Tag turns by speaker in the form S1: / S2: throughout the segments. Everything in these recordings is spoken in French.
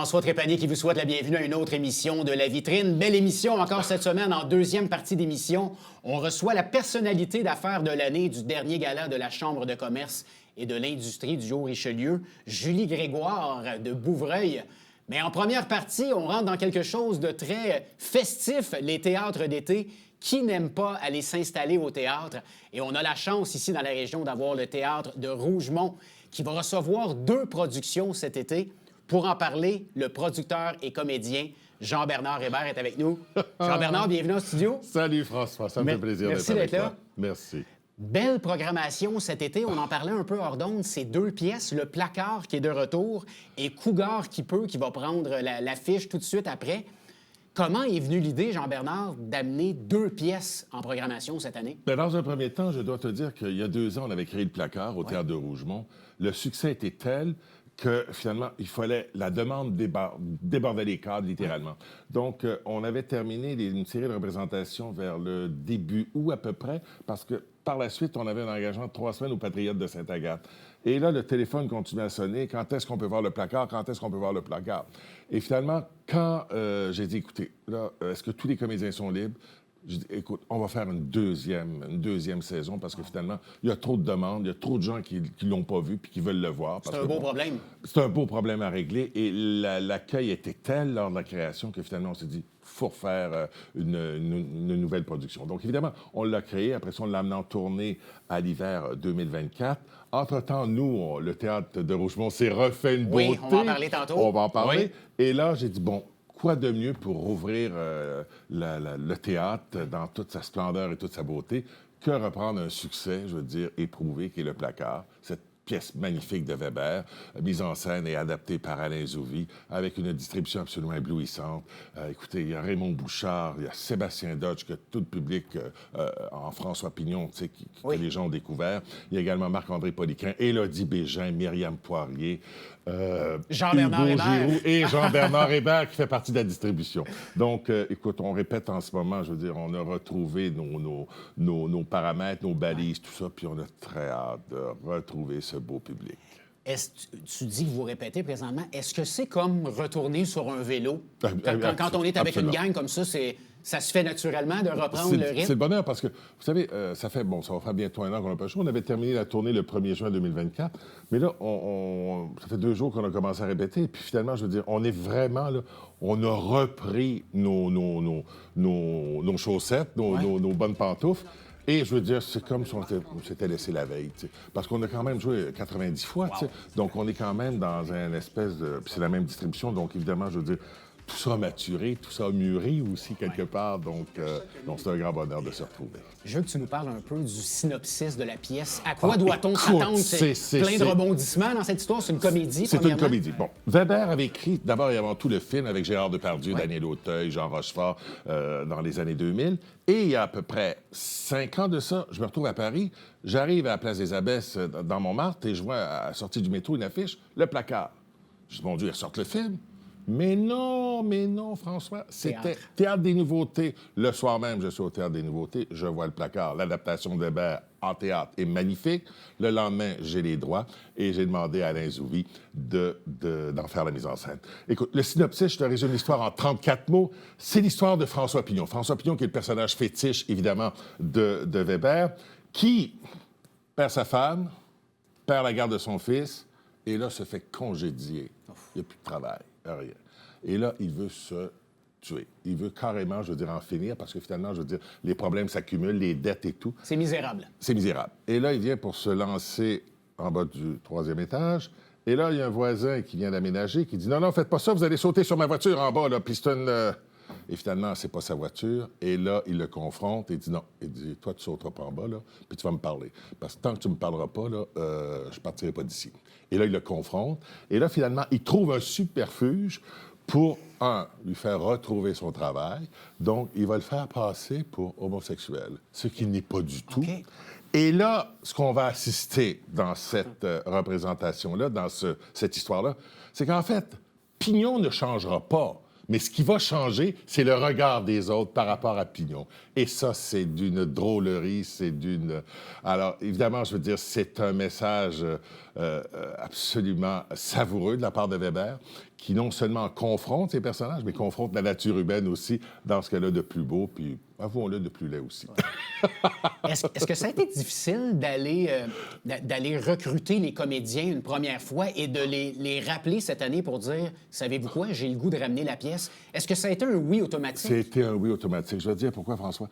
S1: François Trépanier qui vous souhaite la bienvenue à une autre émission de La Vitrine. Belle émission encore cette semaine. En deuxième partie d'émission, on reçoit la personnalité d'affaires de l'année du dernier gala de la Chambre de commerce et de l'industrie du Haut-Richelieu, Julie Grégoire de Bouvreuil. Mais en première partie, on rentre dans quelque chose de très festif, les théâtres d'été. Qui n'aime pas aller s'installer au théâtre? Et on a la chance ici dans la région d'avoir le théâtre de Rougemont qui va recevoir 2 productions cet été. Pour en parler, le producteur et comédien Jean-Bernard Hébert est avec nous. Jean-Bernard, bienvenue au studio.
S2: Salut François, ça me fait plaisir d'être avec toi. Merci.
S1: Belle programmation cet été. On en parlait un peu hors d'onde. C'est 2 pièces. Le Placard qui est de retour et Cougar qui peut, qui va prendre l'affiche tout de suite après. Comment est venue l'idée, Jean-Bernard, d'amener 2 pièces en programmation cette année?
S2: Bien, dans un premier temps, je dois te dire qu'il y a 2 ans, on avait créé le Placard au Théâtre de Rougemont. Le succès était tel que, finalement, il fallait... La demande débordait les cadres, littéralement. Donc, on avait terminé une série de représentations vers le début août, à peu près, parce que, par la suite, on avait un engagement de 3 semaines aux Patriotes de Sainte-Agathe. Et là, le téléphone continue à sonner. Quand est-ce qu'on peut voir le Placard? Quand est-ce qu'on peut voir le Placard? Et finalement, quand j'ai dit, écoutez, là, est-ce que tous les comédiens sont libres? J'ai dit, écoute, on va faire une deuxième saison parce que finalement, il y a trop de demandes, il y a trop de gens qui ne l'ont pas vu puis qui veulent le voir.
S1: C'est un beau problème.
S2: C'est un beau problème à régler. Et l'accueil était tel lors de la création que finalement, on s'est dit, il faut refaire une nouvelle production. Donc, évidemment, on l'a créé. Après ça, on l'a amené en tournée à l'hiver 2024. Entre-temps, nous, le Théâtre de Rougemont s'est refait une beauté.
S1: Oui, on va en parler tantôt.
S2: On va en parler.
S1: Oui.
S2: Et là, j'ai dit, bon, quoi de mieux pour rouvrir le théâtre dans toute sa splendeur et toute sa beauté que reprendre un succès, je veux dire, éprouvé, qui est le Placard, cette pièce magnifique de Weber, mise en scène et adaptée par Alain Zouvi, avec une distribution absolument éblouissante. Écoutez, il y a Raymond Bouchard, il y a Sébastien Dodge, que tout le public en François Pignon, tu sais, que les gens ont découvert. Il y a également Marc-André Poliquin, Élodie Bégin, Myriam Poirier,
S1: Jean-Bernard
S2: Hugo
S1: Hébert.
S2: Giroux et Jean-Bernard Hébert qui fait partie de la distribution. Donc, écoute, on répète en ce moment, je veux dire, on a retrouvé nos paramètres, nos balises, tout ça, puis on a très hâte de retrouver ce beau public.
S1: Tu dis que vous répétez présentement. Est-ce que c'est comme retourner sur un vélo? Quand on est avec
S2: absolument.
S1: une gang comme ça, ça se fait naturellement de reprendre le rythme?
S2: C'est le bonheur parce que, vous savez, ça va faire bientôt 1 an qu'on n'a pas le show. On avait terminé la tournée le 1er juin 2024. Mais là, ça fait 2 jours qu'on a commencé à répéter. Et puis finalement, je veux dire, on est vraiment là, on a repris nos chaussettes, nos bonnes pantoufles. Et je veux dire, c'est comme si on s'était laissé la veille, tu sais. Parce qu'on a quand même joué 90 fois, tu sais. Donc, on est quand même dans une espèce de... Puis c'est la même distribution, donc évidemment, je veux dire, tout ça a maturé, tout ça a mûri aussi quelque part. Donc c'est un grand bonheur de se retrouver.
S1: Je veux que tu nous parles un peu du synopsis de la pièce. À quoi doit-on s'attendre? C'est plein de rebondissements dans cette histoire. C'est une comédie,
S2: C'est une comédie. Bon, Weber avait écrit d'abord et avant tout le film avec Gérard Depardieu, Daniel Auteuil, Jean Rochefort dans les années 2000. Et il y a à peu près 5 ans de ça, je me retrouve à Paris. J'arrive à la Place des Abbesses dans Montmartre et je vois à la sortie du métro une affiche, Le Placard. Je dis, mon Dieu, ils sortent le film. Mais non, François, c'était Théâtre des Nouveautés. Le soir même, je suis au Théâtre des Nouveautés, je vois le Placard. L'adaptation de Hébert en théâtre est magnifique. Le lendemain, j'ai les droits et j'ai demandé à Alain Zouvi d'en faire la mise en scène. Écoute, le synopsis, je te résume l'histoire en 34 mots. C'est l'histoire de François Pignon. François Pignon, qui est le personnage fétiche, évidemment, de Weber, qui perd sa femme, perd la garde de son fils et là, se fait congédier. Il n'y a plus de travail. Rien. Et là, il veut se tuer. Il veut carrément, je veux dire, en finir parce que finalement, je veux dire, les problèmes s'accumulent, les dettes et tout.
S1: C'est misérable.
S2: C'est misérable. Et là, il vient pour se lancer en bas du 3e étage. Et là, il y a un voisin qui vient d'aménager qui dit « Non, faites pas ça, vous allez sauter sur ma voiture en bas, là, puis c'est une... Et finalement, c'est pas sa voiture. Et là, il le confronte et dit non. Il dit, toi, tu sauteras pas en bas, là, puis tu vas me parler. Parce que tant que tu me parleras pas, là, je partirai pas d'ici. Et là, il le confronte. Et là, finalement, il trouve un subterfuge pour, lui faire retrouver son travail. Donc, il va le faire passer pour homosexuel, ce qui n'est pas du tout.
S1: Okay.
S2: Et là, ce qu'on va assister dans cette représentation-là, dans cette histoire-là, c'est qu'en fait, Pignon ne changera pas. Mais ce qui va changer, c'est le regard des autres par rapport à Pignon. Et ça, c'est d'une drôlerie, c'est d'une... Alors, évidemment, je veux dire, c'est un message absolument savoureux de la part de Weber, qui non seulement confronte ces personnages, mais confronte la nature humaine aussi, dans ce cas-là, de plus beau, puis, avouons-le, de plus laid aussi.
S1: Est-ce que ça a été difficile d'aller recruter les comédiens une première fois et de les rappeler cette année pour dire, savez-vous quoi, j'ai le goût de ramener la pièce? Est-ce que ça a été un oui automatique?
S2: C'était un oui automatique. Je vais te dire pourquoi, François.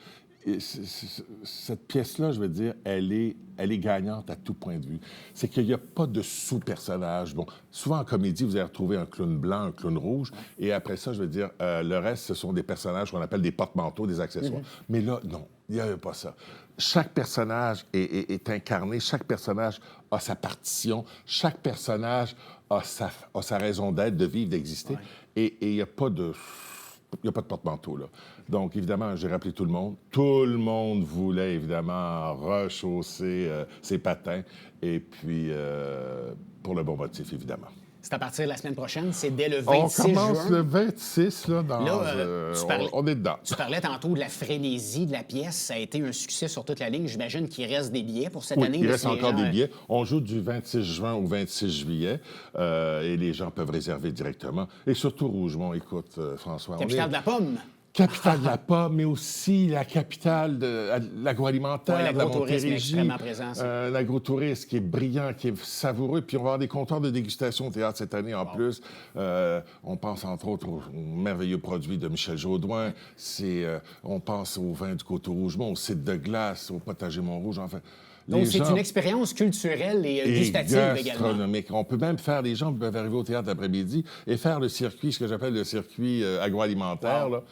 S2: Cette pièce-là, je veux dire, elle est gagnante à tout point de vue. C'est qu'il n'y a pas de sous-personnage. Bon, souvent en comédie, vous allez retrouver un clown blanc, un clown rouge, et après ça, je veux dire, le reste, ce sont des personnages qu'on appelle des porte-manteaux, des accessoires. Mais là, non, il n'y a pas ça. Chaque personnage est incarné, chaque personnage a sa partition, chaque personnage a sa raison d'être, de vivre, d'exister, et il n'y a pas de... Il n'y a pas de porte-manteau, là. Donc, évidemment, j'ai rappelé tout le monde. Tout le monde voulait, évidemment, rechausser ses patins. Et puis, pour le bon motif, évidemment.
S1: C'est à partir de la semaine prochaine, c'est dès le 26
S2: juin. On commence
S1: juin.
S2: le 26, là, on est dedans.
S1: Tu parlais tantôt de la frénésie de la pièce. Ça a été un succès sur toute la ligne. J'imagine qu'il reste des billets pour cette année.
S2: Il reste encore des billets. On joue du 26 juin au 26 juillet et les gens peuvent réserver directement. Et surtout Rougemont, écoute, François.
S1: Capitale de la pomme.
S2: Capitale de la pomme, mais aussi la capitale de l'agroalimentaire, de la Montérégie. L'agrotourisme qui est brillant, qui est savoureux. Puis on va avoir des comptoirs de dégustation au théâtre cette année en plus. On pense entre autres aux merveilleux produits de Michel Jaudoin. On pense au vin du Coteau-Rougemont, au cidre de glace, au potager Montrouge, enfin.
S1: Donc, c'est une expérience culturelle et gustative
S2: gastronomique.
S1: Également.
S2: On peut même faire, les gens peuvent arriver au théâtre l'après-midi et faire le circuit, ce que j'appelle le circuit agroalimentaire, là.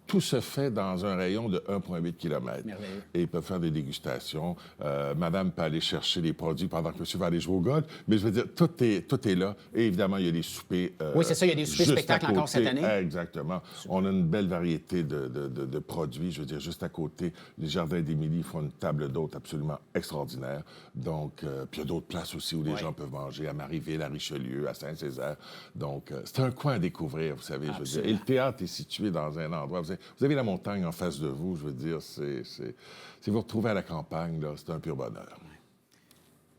S2: Tout se fait dans un rayon de 1,8 km.
S1: Merveilleux.
S2: Et ils peuvent faire des dégustations. Madame peut aller chercher les produits pendant que monsieur va aller jouer au golf. Mais je veux dire, tout est là. Et évidemment, il y a des soupers.
S1: Oui, c'est ça, il y a des soupers spectacles encore cette année.
S2: Exactement. On a une belle variété de produits. Je veux dire, juste à côté, les Jardins d'Émilie font une table d'hôtes absolument extraordinaire. Donc, puis il y a d'autres places aussi où les gens peuvent manger, à Marieville, à Richelieu, à Saint-Césaire. Donc, c'est un coin à découvrir, vous savez. Je veux dire. Et le théâtre est situé dans un endroit... Vous avez la montagne en face de vous, je veux dire, si vous retrouvez à la campagne, là, c'est un pur bonheur.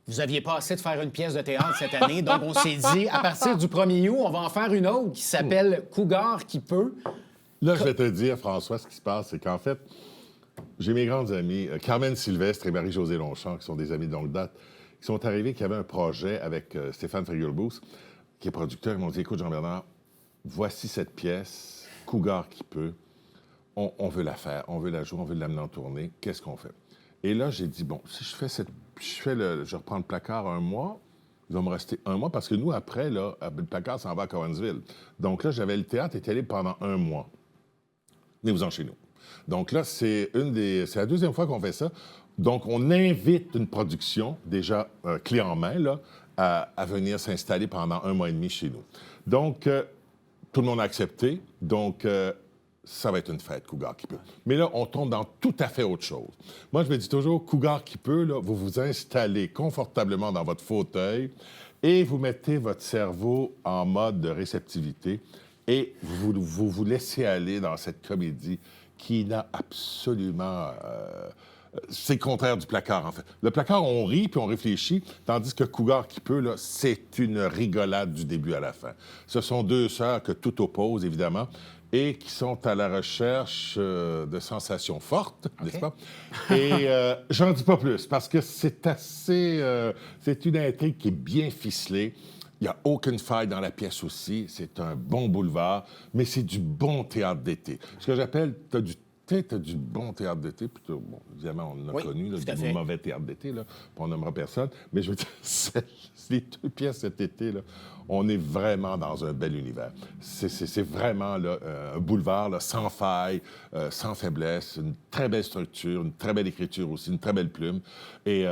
S1: Vous aviez pas assez de faire une pièce de théâtre cette année, donc on s'est dit, à partir du 1er août, on va en faire une autre qui s'appelle Cougar qui peut.
S2: Là, je vais te dire, François, ce qui se passe, c'est qu'en fait, j'ai mes grandes amies, Carmen Sylvestre et Marie-Josée Longchamp, qui sont des amies de longue date, qui sont arrivées, qui avaient un projet avec Stéphane Frigelbous, qui est producteur. Ils m'ont dit, écoute, Jean-Bernard, voici cette pièce, Cougar qui peut. On veut la faire, on veut la jouer, on veut l'amener en tournée. Qu'est-ce qu'on fait? Et là, j'ai dit, bon, si je reprends le placard un mois, il va me rester un mois, parce que nous, après, là, le placard s'en va à Cowansville. Donc là, j'avais le théâtre était libre pendant un mois. Venez-vous-en chez nous. Donc là, c'est la deuxième fois qu'on fait ça. Donc, on invite une production, déjà clé en main, là, à venir s'installer pendant un mois et demi chez nous. Donc, tout le monde a accepté. Donc, ça va être une fête, Cougar qui peut. Mais là, on tombe dans tout à fait autre chose. Moi, je me dis toujours, Cougar qui peut, là, vous vous installez confortablement dans votre fauteuil et vous mettez votre cerveau en mode de réceptivité et vous laissez aller dans cette comédie qui n'a absolument... c'est le contraire du placard, en fait. Le placard, on rit puis on réfléchit, tandis que Cougar qui peut, là, c'est une rigolade du début à la fin. Ce sont deux sœurs que tout oppose, évidemment, et qui sont à la recherche de sensations fortes, n'est-ce pas? Et j'en dis pas plus, parce que c'est c'est une intrigue qui est bien ficelée. Il n'y a aucune faille dans la pièce aussi. C'est un bon boulevard, mais c'est du bon théâtre d'été. Ce que j'appelle, t'as du bon théâtre d'été, plutôt, bon, évidemment, on en a connu, là, du mauvais théâtre d'été, là, on nommera personne, mais je veux dire, les deux pièces cet été, là, on est vraiment dans un bel univers. C'est vraiment là, un boulevard là, sans faille, sans faiblesse, une très belle structure, une très belle écriture aussi, une très belle plume, et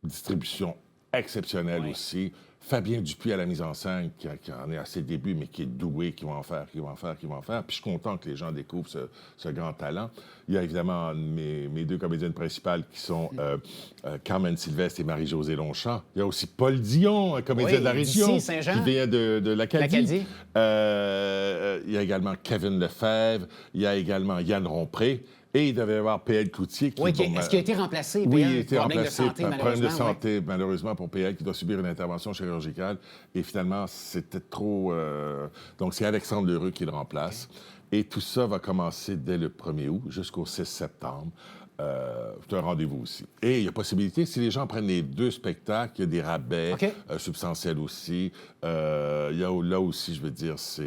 S2: distribution exceptionnelle aussi. Fabien Dupuis à la mise en scène, qui en est à ses débuts, mais qui est doué, qui va en faire. Puis je suis content que les gens découvrent ce grand talent. Il y a évidemment mes deux comédiennes principales qui sont Carmen Sylvestre et Marie-Josée Longchamp. Il y a aussi Paul Dion, un comédien de la région, qui vient de l'Acadie. Il y a également Kevin Lefebvre. Il y a également Yann Rompré. Et il devait y avoir P.L. Cloutier qui...
S1: Oui,
S2: bon,
S1: est-ce qu'il a été remplacé?
S2: Oui,
S1: PL?
S2: il a été
S1: Problème
S2: remplacé
S1: de santé,
S2: par problème de
S1: malheureusement,
S2: santé, malheureusement, pour P.L. qui doit subir une intervention chirurgicale. Et finalement, c'était trop... Donc, c'est Alexandre Lheureux qui le remplace. Okay. Et tout ça va commencer dès le 1er août jusqu'au 6 septembre. C'est un rendez-vous aussi. Et il y a possibilité, si les gens prennent les 2 spectacles, il y a des rabais substantiels aussi. Il y a là aussi, je veux dire, ça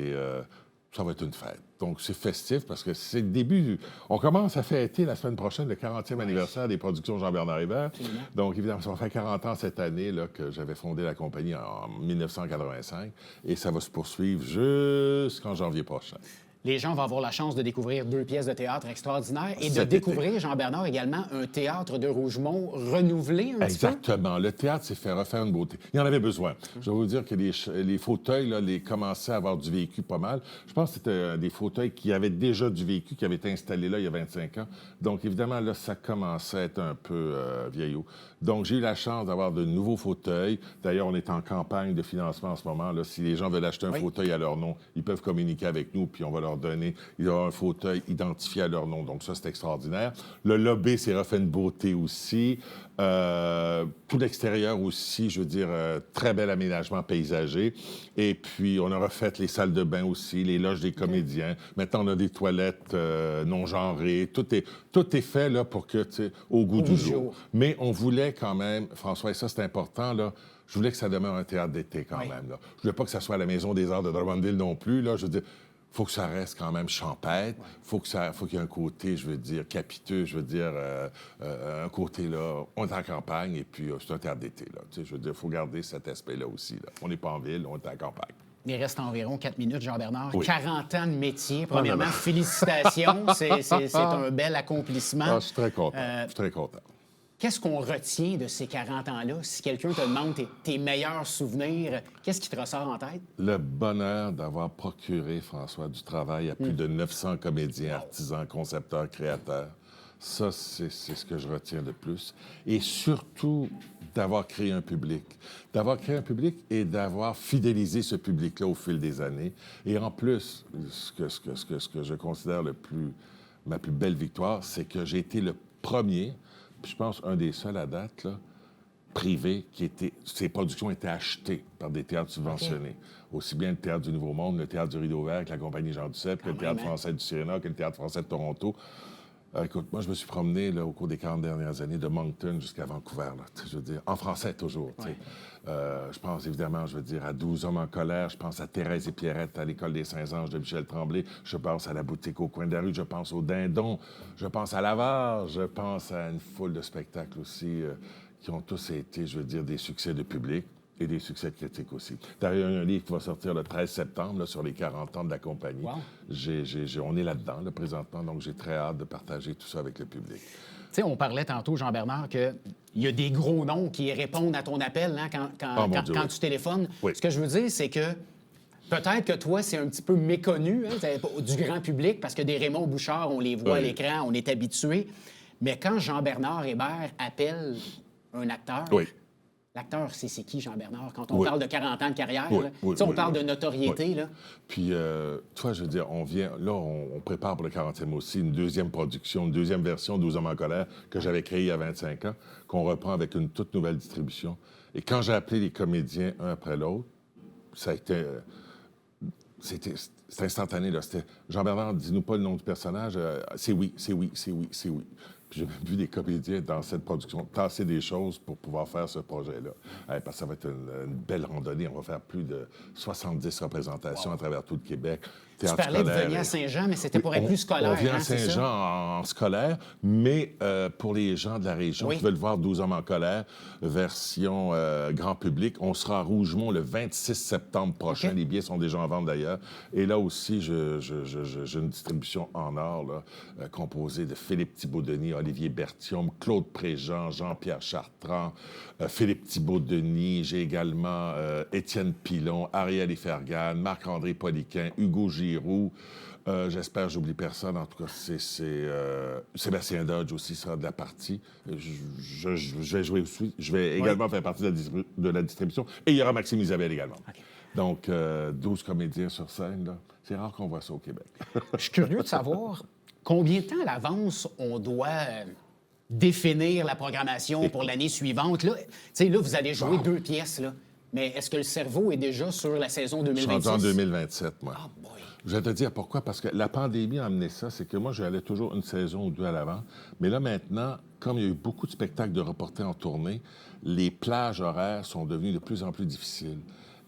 S2: va être une fête. Donc, c'est festif parce que c'est le début. On commence à fêter la semaine prochaine le 40e anniversaire des productions Jean-Bernard Hébert. Donc, évidemment, ça va faire 40 ans cette année là, que j'avais fondé la compagnie en 1985 et ça va se poursuivre jusqu'en janvier prochain.
S1: Les gens vont avoir la chance de découvrir 2 pièces de théâtre extraordinaires et de découvrir, Jean-Bernard, également un théâtre de Rougemont renouvelé un petit peu.
S2: Exactement. Le théâtre s'est fait refaire une beauté. Il y en avait besoin. Je vais vous dire que les fauteuils, là, commençaient à avoir du vécu pas mal. Je pense que c'était des fauteuils qui avaient déjà du vécu, qui avaient été installés là il y a 25 ans. Donc, évidemment, là, ça commençait à être un peu vieillot. Donc, j'ai eu la chance d'avoir de nouveaux fauteuils. D'ailleurs, on est en campagne de financement en ce moment. Là. Si les gens veulent acheter un fauteuil à leur nom, ils peuvent communiquer avec nous, puis on va leur donner. Il y aura un fauteuil identifié à leur nom. Donc, ça, c'est extraordinaire. Le lobby s'est refait une beauté aussi. Tout l'extérieur aussi, je veux dire, très bel aménagement paysager. Et puis, on a refait les salles de bain aussi, les loges des comédiens. Maintenant, on a des toilettes non genrées. Tout est fait là, pour que, tu sais, au goût du jour. Mais on voulait quand même, François, et ça, c'est important, là, je voulais que ça demeure un théâtre d'été quand même. Là. Je voulais pas que ça soit à la Maison des Arts de Drummondville non plus. Là. Je veux dire, il faut que ça reste quand même champêtre. Faut qu'il y ait un côté, je veux dire, capiteux. Je veux dire, un côté, là, on est en campagne et puis c'est un théâtre d'été. Là. Tu sais, je veux dire, il faut garder cet aspect-là aussi. Là. On n'est pas en ville, on est en campagne.
S1: Il reste environ 4 minutes, Jean-Bernard. 40 ans de métier. Premièrement, félicitations. C'est un bel accomplissement.
S2: Je suis très content. Je suis très content.
S1: Qu'est-ce qu'on retient de ces 40 ans-là? Si quelqu'un te demande tes meilleurs souvenirs, qu'est-ce qui te ressort en tête?
S2: Le bonheur d'avoir procuré, François, du travail à plus de 900 comédiens, artisans, concepteurs, créateurs. Ça, c'est ce que je retiens le plus. Et surtout, d'avoir créé un public. D'avoir créé un public et d'avoir fidélisé ce public-là au fil des années. Et en plus, ce que je considère ma plus belle victoire, c'est que j'ai été le premier, puis je pense un des seuls à date, là, privé, ces productions étaient achetées par des théâtres subventionnés. Aussi bien le Théâtre du Nouveau Monde, le Théâtre du Rideau Vert, avec la Compagnie Jean Duceppe, que le Théâtre français du Siréna, que le Théâtre français de Toronto. Écoute, moi, je me suis promené là, au cours des 40 dernières années de Moncton jusqu'à Vancouver, là, je veux dire, en français toujours. Je pense évidemment, je veux dire, à 12 hommes en colère, je pense à Thérèse et Pierrette à l'École des Saints-Anges de Michel Tremblay, je pense à la boutique au coin de la rue, je pense au Dindon, je pense à l'Avare, je pense à une foule de spectacles aussi qui ont tous été, je veux dire, des succès de public. Et des succès de critiques aussi. D'ailleurs, il y a un livre qui va sortir le 13 septembre là, sur les 40 ans de la compagnie. Wow. On est là-dedans, là, présentement, donc j'ai très hâte de partager tout ça avec le public.
S1: Tu sais, on parlait tantôt, Jean-Bernard, qu'il y a des gros noms qui répondent à ton appel hein, quand tu téléphones. Oui. Ce que je veux dire, c'est que peut-être que toi, c'est un petit peu méconnu hein, du grand public, parce que des Raymond Bouchard, on les voit à l'écran, on est habitué. Mais quand Jean-Bernard Hébert appelle un acteur... L'acteur, c'est qui, Jean-Bernard? Quand on parle de 40 ans de carrière, on parle de notoriété. Là.
S2: Puis, toi, je veux dire, on prépare pour le 40e aussi une deuxième production, une deuxième version, 12 hommes en colère, que j'avais créée il y a 25 ans, qu'on reprend avec une toute nouvelle distribution. Et quand j'ai appelé les comédiens un après l'autre, ça a été... C'était instantané, là. C'était Jean-Bernard, dis-nous pas le nom du personnage. C'est oui. J'ai même vu des comédiens dans cette production tasser des choses pour pouvoir faire ce projet-là. Parce que ça va être une belle randonnée. On va faire plus de 70 représentations à travers tout le Québec.
S1: Tu parlais de venir à Saint-Jean, mais c'était pour être plus scolaire.
S2: On vient à Saint-Jean en scolaire, mais pour les gens de la région qui veulent voir 12 hommes en colère, version grand public, on sera à Rougemont le 26 septembre prochain. Les billets sont déjà en vente d'ailleurs. Et là aussi, j'ai une distribution en or là, composée de Philippe Thibault-Denis, Olivier Berthiaume, Claude Préjean, Jean-Pierre Chartrand, Philippe Thibault-Denis. J'ai également Étienne Pilon, Ariel Ifergan, Marc-André Poliquin, Hugo Giroux. J'espère que j'oublie personne. En tout cas, c'est Sébastien Dodge aussi sera de la partie. Je vais jouer aussi. Je vais également faire partie de la distribution. Et il y aura Maxime Isabelle également. Donc, 12 comédiens sur scène, là. C'est rare qu'on voit ça au Québec.
S1: Je suis curieux de savoir, Combien de temps à l'avance on doit définir la programmation pour l'année suivante? Là, là, vous allez jouer 2 pièces, là. Mais est-ce que le cerveau est déjà sur la saison 2026?
S2: Je suis en 2027, moi.
S1: Ah, boy.
S2: Je vais te dire pourquoi. Parce que la pandémie a amené ça. C'est que moi, j'allais toujours une saison ou 2 à l'avant. Mais là, maintenant, comme il y a eu beaucoup de spectacles de reportés en tournée, les plages horaires sont devenues de plus en plus difficiles.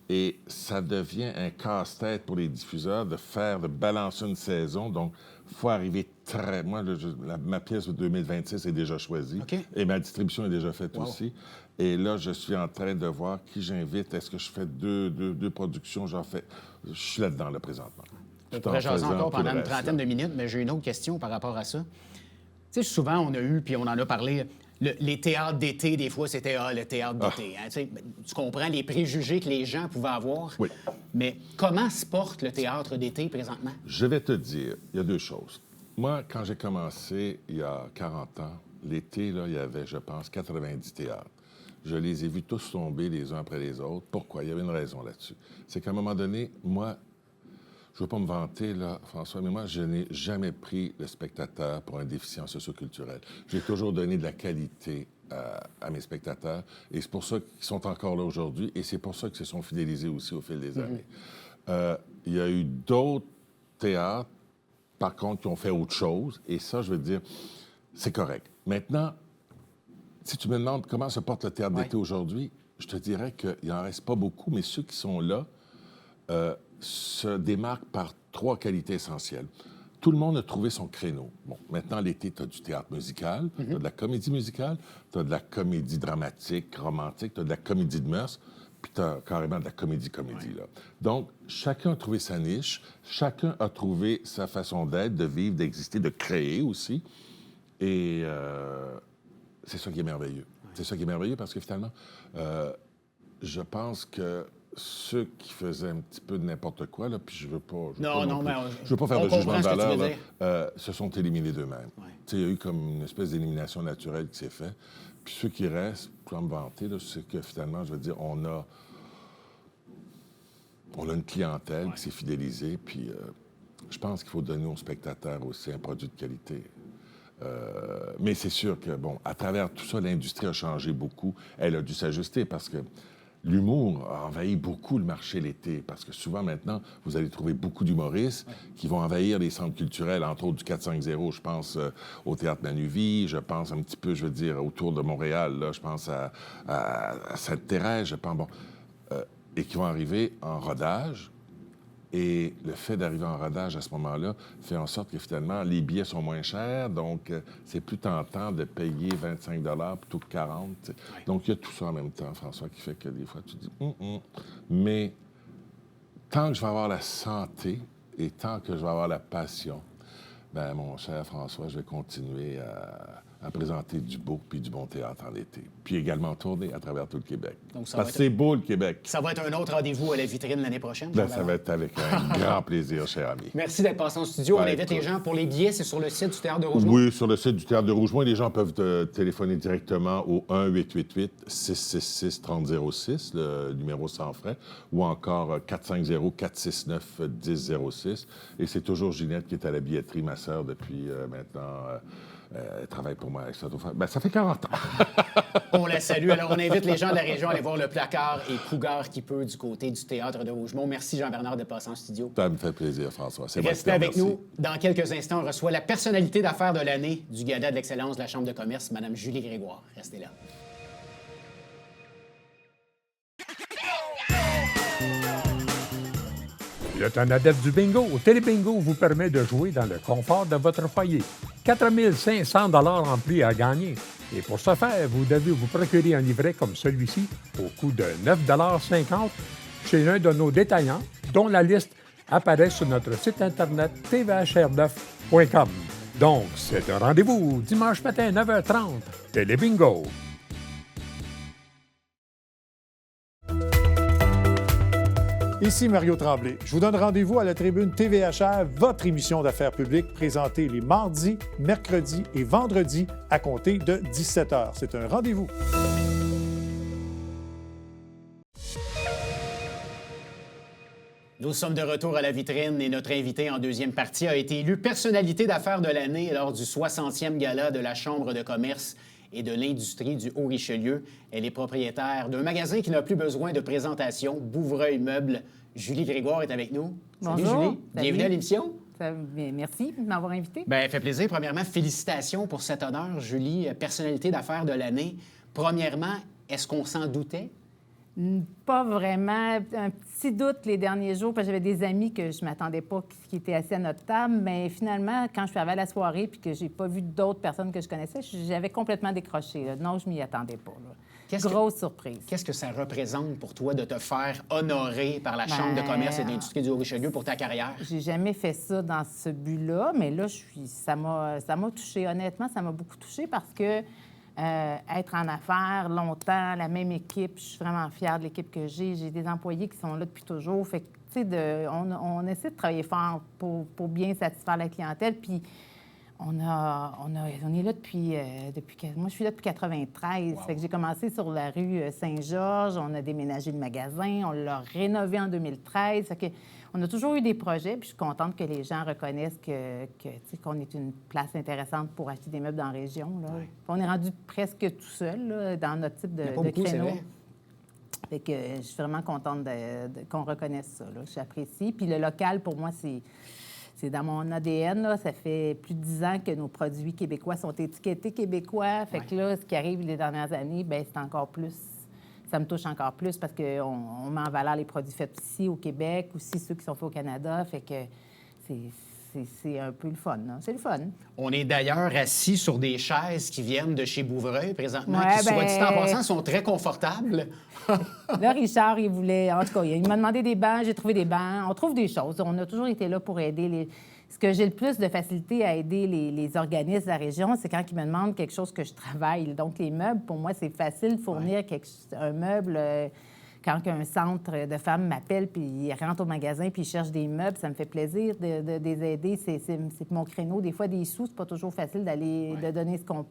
S2: Et ça devient un casse-tête pour les diffuseurs de balancer une saison. Donc, il faut arriver très... Moi, ma pièce de 2026 est déjà choisie.
S1: OK.
S2: Et ma distribution est déjà faite aussi. Et là, je suis en train de voir qui j'invite. Est-ce que je fais deux productions? J'en fais... Je suis là-dedans, là, présentement.
S1: On pourrait jaser encore pendant une trentaine de minutes, mais j'ai une autre question par rapport à ça. Tu sais, souvent, on a eu, puis on en a parlé, les théâtres d'été, des fois, c'était le théâtre d'été. Hein, tu comprends les préjugés que les gens pouvaient avoir.
S2: Oui.
S1: Mais comment se porte le théâtre d'été présentement?
S2: Je vais te dire, il y a 2 choses. Moi, quand j'ai commencé, il y a 40 ans, l'été, là, il y avait, je pense, 90 théâtres. Je les ai vus tous tomber les uns après les autres. Pourquoi? Il y avait une raison là-dessus. C'est qu'à un moment donné, moi, je ne veux pas me vanter, là, François, mais moi, je n'ai jamais pris le spectateur pour un déficient socioculturel. J'ai toujours donné de la qualité à mes spectateurs, et c'est pour ça qu'ils sont encore là aujourd'hui, et c'est pour ça qu'ils se sont fidélisés aussi au fil des années. Il y a eu d'autres théâtres, par contre, qui ont fait autre chose, et ça, je veux dire, c'est correct. Maintenant, si tu me demandes comment se porte le théâtre d'été aujourd'hui, je te dirais qu'il n'en reste pas beaucoup, mais ceux qui sont là se démarquent par 3 qualités essentielles. Tout le monde a trouvé son créneau. Bon, maintenant, l'été, tu as du théâtre musical, tu as de la comédie musicale, tu as de la comédie dramatique, romantique, tu as de la comédie de mœurs, puis tu as carrément de la comédie, là. Donc, chacun a trouvé sa niche, chacun a trouvé sa façon d'être, de vivre, d'exister, de créer aussi. Et c'est ça qui est merveilleux. C'est ça qui est merveilleux parce que finalement, je pense que ceux qui faisaient un petit peu de n'importe quoi, là, puis je veux pas... Je veux pas faire de jugement de valeur, là, se sont éliminés d'eux-mêmes.
S1: Ouais.
S2: Il y a eu comme une espèce d'élimination naturelle qui s'est faite. Puis ceux qui restent, pour me vanter, là, c'est que finalement, je veux dire, on a une clientèle qui s'est fidélisée, puis je pense qu'il faut donner aux spectateurs aussi un produit de qualité. Mais c'est sûr que, bon, à travers tout ça, l'industrie a changé beaucoup. Elle a dû s'ajuster parce que l'humour a envahi beaucoup le marché l'été. Parce que souvent, maintenant, vous allez trouver beaucoup d'humoristes qui vont envahir les centres culturels, entre autres du 450. Je pense au Théâtre Manuvie, je pense un petit peu, je veux dire, autour de Montréal. Là, je pense à Sainte-Thérèse, je pense, bon, et qui vont arriver en rodage. Et le fait d'arriver en rodage à ce moment-là fait en sorte que finalement, les billets sont moins chers, donc c'est plus tentant de payer 25 plutôt que 40. Oui. Donc, il y a tout ça en même temps, François, qui fait que des fois, tu dis Mais tant que je vais avoir la santé et tant que je vais avoir la passion, ben mon cher François, je vais continuer à présenter du beau puis du bon théâtre en été. Puis également tourner à travers tout le Québec. Donc, parce que c'est beau, le Québec.
S1: Ça va être un autre rendez-vous à la vitrine l'année prochaine?
S2: Ben, ça va être avec un grand plaisir, cher ami.
S1: Merci d'être passé en studio. On invite les gens pour les billets. C'est sur le site du Théâtre de Rougemont?
S2: Oui, sur le site du Théâtre de Rougemont. Les gens peuvent téléphoner directement au 1-888-666-3006, le numéro sans frais, ou encore 450-469-1006. Et c'est toujours Ginette qui est à la billetterie, ma sœur, depuis maintenant... elle travaille pour moi avec ça. Ben, ça fait 40 ans.
S1: On la salue. Alors, on invite les gens de la région à aller voir le placard et Cougar qui peut du côté du Théâtre de Rougemont. Merci, Jean-Bernard, de passer en studio.
S2: Ça me fait plaisir, François.
S1: Restez avec nous. Dans quelques instants, on reçoit la personnalité d'affaires de l'année du Gala de l'excellence de la Chambre de commerce, Mme Julie Grégoire. Restez là.
S3: Le Tonadette du bingo au Télébingo vous permet de jouer dans le confort de votre foyer. 4 500 $ en prix à gagner. Et pour ce faire, vous devez vous procurer un livret comme celui-ci au coût de 9,50 $ chez l'un de nos détaillants, dont la liste apparaît sur notre site internet tvhr9.com. Donc, c'est un rendez-vous dimanche matin 9h30. Télébingo.
S4: Ici Mario Tremblay. Je vous donne rendez-vous à la tribune TVHR, votre émission d'affaires publiques présentée les mardis, mercredis et vendredis à compter de 17h. C'est un rendez-vous.
S1: Nous sommes de retour à la vitrine et notre invité en deuxième partie a été élu personnalité d'affaires de l'année lors du 60e gala de la Chambre de commerce et de l'industrie du Haut-Richelieu. Elle est propriétaire d'un magasin qui n'a plus besoin de présentation, Bouvreuil Meubles. Julie Grégoire est avec nous.
S5: Bonjour.
S1: Salut Julie,
S5: Salut.
S1: bienvenue à l'émission.
S5: Merci de m'avoir invité.
S1: Bien, ça fait plaisir. Premièrement, félicitations pour cet honneur, Julie, personnalité d'affaires de l'année. Premièrement, est-ce qu'on s'en doutait?
S5: Pas vraiment. Un petit doute les derniers jours, parce que j'avais des amis que je ne m'attendais pas qui étaient assis à notre table. Mais finalement, quand je suis arrivée à la soirée puis que j'ai pas vu d'autres personnes que je connaissais, j'avais complètement décroché. Là. Non, je m'y attendais pas. Là. Grosse surprise.
S1: Qu'est-ce que ça représente pour toi de te faire honorer par la Chambre de commerce et d'industrie du Haut-Richelieu pour ta carrière?
S5: J'ai jamais fait ça dans ce but-là, mais là, ça m'a touchée. Honnêtement, ça m'a beaucoup touchée parce que être en affaires longtemps, la même équipe, je suis vraiment fière de l'équipe que j'ai. J'ai des employés qui sont là depuis toujours. Fait que, tu sais, on essaie de travailler fort pour bien satisfaire la clientèle. Puis, on est là depuis moi, je suis là depuis 93. Wow. Fait que j'ai commencé sur la rue Saint-Georges. On a déménagé le magasin. On l'a rénové en 2013. Fait que, on a toujours eu des projets, puis je suis contente que les gens reconnaissent qu'on est une place intéressante pour acheter des meubles dans la région. Là. Ouais. On est rendu presque tout seul là, dans notre type de créneau. Fait que je suis vraiment contente qu'on reconnaisse ça. Là. J'apprécie. Puis le local, pour moi, c'est dans mon ADN. Là. Ça fait plus de 10 ans que nos produits québécois sont étiquetés québécois. Fait que là, ce qui arrive les dernières années, bien, c'est encore plus... Ça me touche encore plus parce qu'on met en valeur les produits faits ici au Québec, aussi ceux qui sont faits au Canada. Fait que c'est un peu le fun. Là. C'est le fun.
S1: On est d'ailleurs assis sur des chaises qui viennent de chez Bouvreuil présentement,
S5: ouais,
S1: qui, soit dit en passant, sont très confortables.
S5: Là, Richard, il voulait... En tout cas, il m'a demandé des bancs, j'ai trouvé des bancs. On trouve des choses. On a toujours été là pour aider les... Ce que j'ai le plus de facilité à aider les organismes de la région, c'est quand ils me demandent quelque chose que je travaille. Donc, les meubles, pour moi, c'est facile de fournir un meuble. Quand un centre de femmes m'appelle, puis ils rentrent au magasin, puis ils cherchent des meubles, ça me fait plaisir de les aider. C'est mon créneau. Des fois, des sous, c'est pas toujours facile de donner ce qu'on...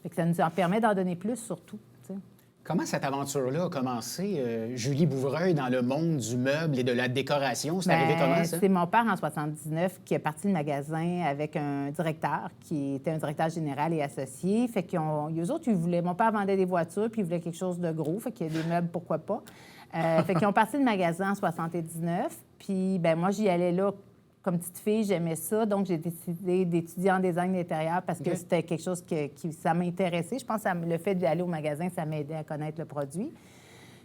S5: Fait que ça nous en permet d'en donner plus, surtout. T'sais.
S1: Comment cette aventure-là a commencé, Julie Bouvreuil, dans le monde du meuble et de la décoration? C'est arrivé comment, ça?
S5: C'est mon père, en 79, qui a parti le magasin avec un directeur qui était un directeur général et associé. Fait qu'eux autres, ils voulaient... Mon père vendait des voitures, puis ils voulaient quelque chose de gros. Fait qu'il y a des meubles, pourquoi pas. Fait qu'ils ont parti le magasin en 79. Puis, ben moi, j'y allais là comme petite fille, j'aimais ça. Donc, j'ai décidé d'étudier en design d'intérieur parce que c'était quelque chose ça m'intéressait. Je pense que le fait d'aller au magasin, ça m'aidait à connaître le produit.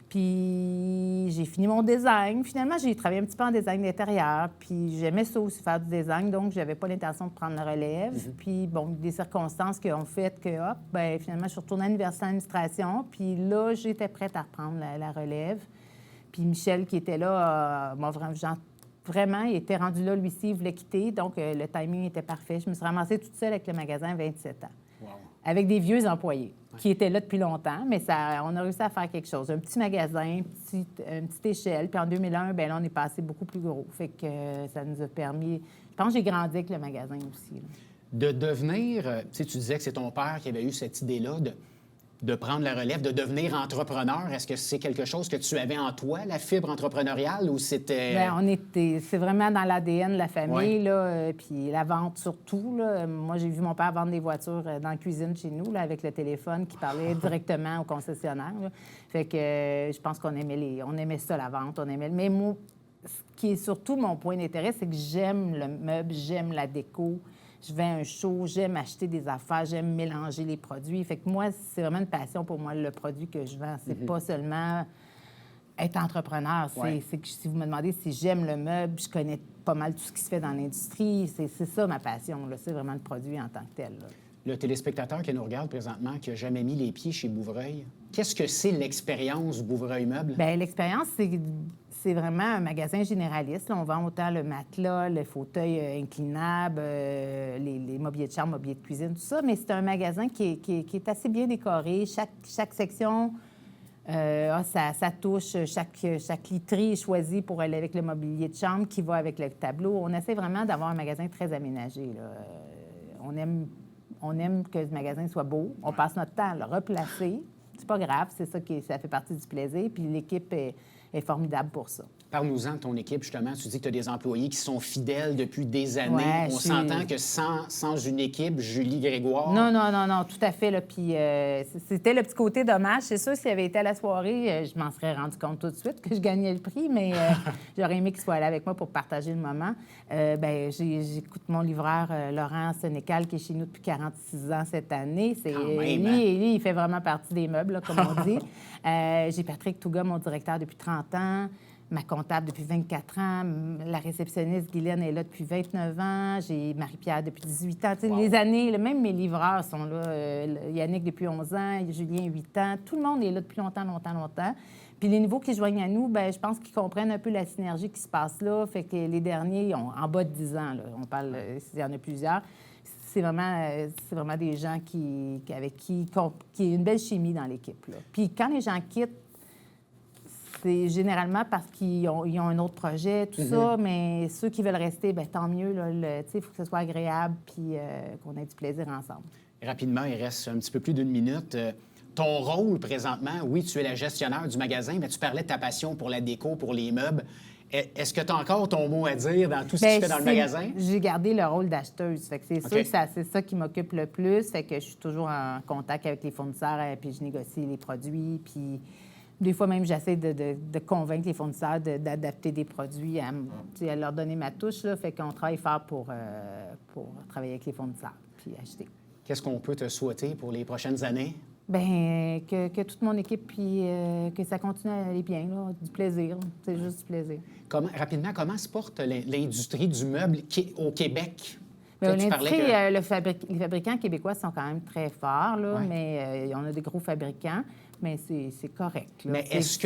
S5: Puis, j'ai fini mon design. Finalement, j'ai travaillé un petit peu en design d'intérieur. Puis, j'aimais ça aussi, faire du design. Donc, j'avais pas l'intention de prendre la relève. Puis, bon, des circonstances qui ont fait que, hop, bien, finalement, je suis retournée à l'université d'administration. Puis là, j'étais prête à reprendre la relève. Puis, Michel, qui était là, vraiment, il était rendu là, lui aussi, il voulait quitter. Donc, le timing était parfait. Je me suis ramassée toute seule avec le magasin à 27 ans. Wow. Avec des vieux employés qui étaient là depuis longtemps, mais on a réussi à faire quelque chose. Un petit magasin, une petite échelle. Puis en 2001, bien là, on est passé beaucoup plus gros. Fait que ça nous a permis... Je pense que j'ai grandi avec le magasin aussi. Là.
S1: De devenir... tu disais que c'est ton père qui avait eu cette idée-là de prendre la relève, de devenir entrepreneur. Est-ce que c'est quelque chose que tu avais en toi, la fibre entrepreneuriale, ou c'était...
S5: Bien, c'est vraiment dans l'ADN de la famille, là, puis la vente surtout. Là. Moi, j'ai vu mon père vendre des voitures dans la cuisine chez nous, là, avec le téléphone qui parlait directement au concessionnaire. Là. Fait que je pense qu'on aimait ça, la vente, on aimait... Mais moi, ce qui est surtout mon point d'intérêt, c'est que j'aime le meuble, j'aime la déco. Je vais à un show, j'aime acheter des affaires, j'aime mélanger les produits. Fait que moi, c'est vraiment une passion pour moi, le produit que je vends. C'est pas seulement être entrepreneur. C'est que si vous me demandez si j'aime le meuble, je connais pas mal tout ce qui se fait dans l'industrie. C'est ça ma passion. Là. C'est vraiment le produit en tant que tel. Là.
S1: Le téléspectateur qui nous regarde présentement, qui n'a jamais mis les pieds chez Bouvreuil, qu'est-ce que c'est l'expérience Bouvreuil Meubles?
S5: Bien, l'expérience, c'est vraiment un magasin généraliste. Là, on vend autant le matelas, le fauteuil inclinable, les mobiliers de chambre, mobiliers de cuisine, tout ça. Mais c'est un magasin qui est assez bien décoré. Chaque section sa touche. Chaque literie est choisie pour aller avec le mobilier de chambre qui va avec le tableau. On essaie vraiment d'avoir un magasin très aménagé. Là. On aime que ce magasin soit beau. On passe notre temps à le replacer. C'est pas grave, c'est ça ça fait partie du plaisir. Puis l'équipe est est formidable pour ça.
S1: Parle-nous-en de ton équipe, justement. Tu dis que tu as des employés qui sont fidèles depuis des années.
S5: Ouais,
S1: On s'entend que sans une équipe, Julie Grégoire...
S5: Non, tout à fait. Là. Puis c'était le petit côté dommage. C'est sûr, s'il avait été à la soirée, je m'en serais rendu compte tout de suite que je gagnais le prix, mais j'aurais aimé qu'il soit là avec moi pour partager le moment. J'écoute mon livreur, Laurent Sénécal, qui est chez nous depuis 46 ans cette année. Lui, il fait vraiment partie des meubles, là, comme on dit. J'ai Patrick Touga, mon directeur, depuis 30 ans. Ma comptable depuis 24 ans. La réceptionniste, Guylaine, est là depuis 29 ans. J'ai Marie-Pierre depuis 18 ans. Wow. Les années, même mes livreurs sont là. Yannick depuis 11 ans, Julien 8 ans. Tout le monde est là depuis longtemps. Puis les nouveaux qui se joignent à nous, je pense qu'ils comprennent un peu la synergie qui se passe là. Fait que les derniers, ils ont en bas de 10 ans. Là. On parle, il y en a plusieurs. C'est vraiment des gens avec qui il y a une belle chimie dans l'équipe. Là. Puis quand les gens quittent, c'est généralement parce qu'ils ont un autre projet, tout ça, mais ceux qui veulent rester, tant mieux. Il faut que ce soit agréable puis qu'on ait du plaisir ensemble.
S1: Rapidement, il reste un petit peu plus d'une minute. Ton rôle présentement, oui, tu es la gestionnaire du magasin, mais tu parlais de ta passion pour la déco, pour les meubles. Est-ce que tu as encore ton mot à dire dans tout ce qui se fait dans le magasin? J'ai gardé le rôle d'acheteuse. Fait que c'est sûr que c'est ça qui m'occupe le plus. Fait que je suis toujours en contact avec les fournisseurs, puis je négocie les produits, puis... Des fois même, j'essaie de convaincre les fournisseurs d'adapter des produits, à leur donner ma touche. Là, fait qu'on travaille fort pour travailler avec les fournisseurs puis acheter. Qu'est-ce qu'on peut te souhaiter pour les prochaines années? Bien, que toute mon équipe, puis que ça continue à aller bien, là, du plaisir. C'est juste du plaisir. Rapidement, comment se porte l'industrie du meuble au Québec? L'industrie, les fabricants québécois sont quand même très forts, là, mais on a des gros fabricants. Mais c'est correct. Là. Mais est-ce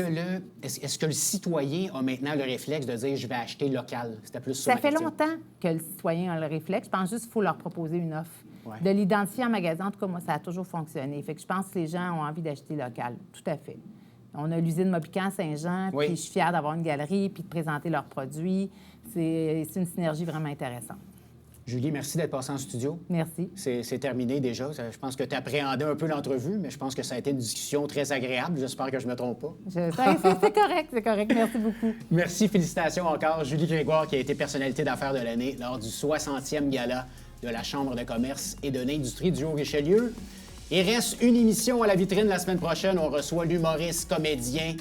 S1: que le citoyen a maintenant le réflexe de dire « je vais acheter local » ? C'était plus ça. Ça fait longtemps que le citoyen a le réflexe. Je pense juste qu'il faut leur proposer une offre. Ouais. De l'identifier en magasin, en tout cas, moi, ça a toujours fonctionné. Fait que je pense que les gens ont envie d'acheter local. Tout à fait. On a l'usine Mobican à Saint-Jean, puis je suis fière d'avoir une galerie, puis de présenter leurs produits. C'est une synergie vraiment intéressante. Julie, merci d'être passée en studio. Merci. C'est terminé déjà. Je pense que tu appréhendais un peu l'entrevue, mais je pense que ça a été une discussion très agréable. J'espère que je ne me trompe pas. C'est correct. Merci beaucoup. Merci, félicitations encore. Julie Grégoire, qui a été personnalité d'affaires de l'année lors du 60e gala de la Chambre de commerce et de l'industrie du Haut-Richelieu. Il reste une émission à la vitrine la semaine prochaine. On reçoit l'humoriste, comédien.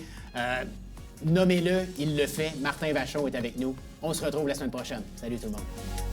S1: Nommez-le, il le fait. Martin Vachon est avec nous. On se retrouve la semaine prochaine. Salut tout le monde.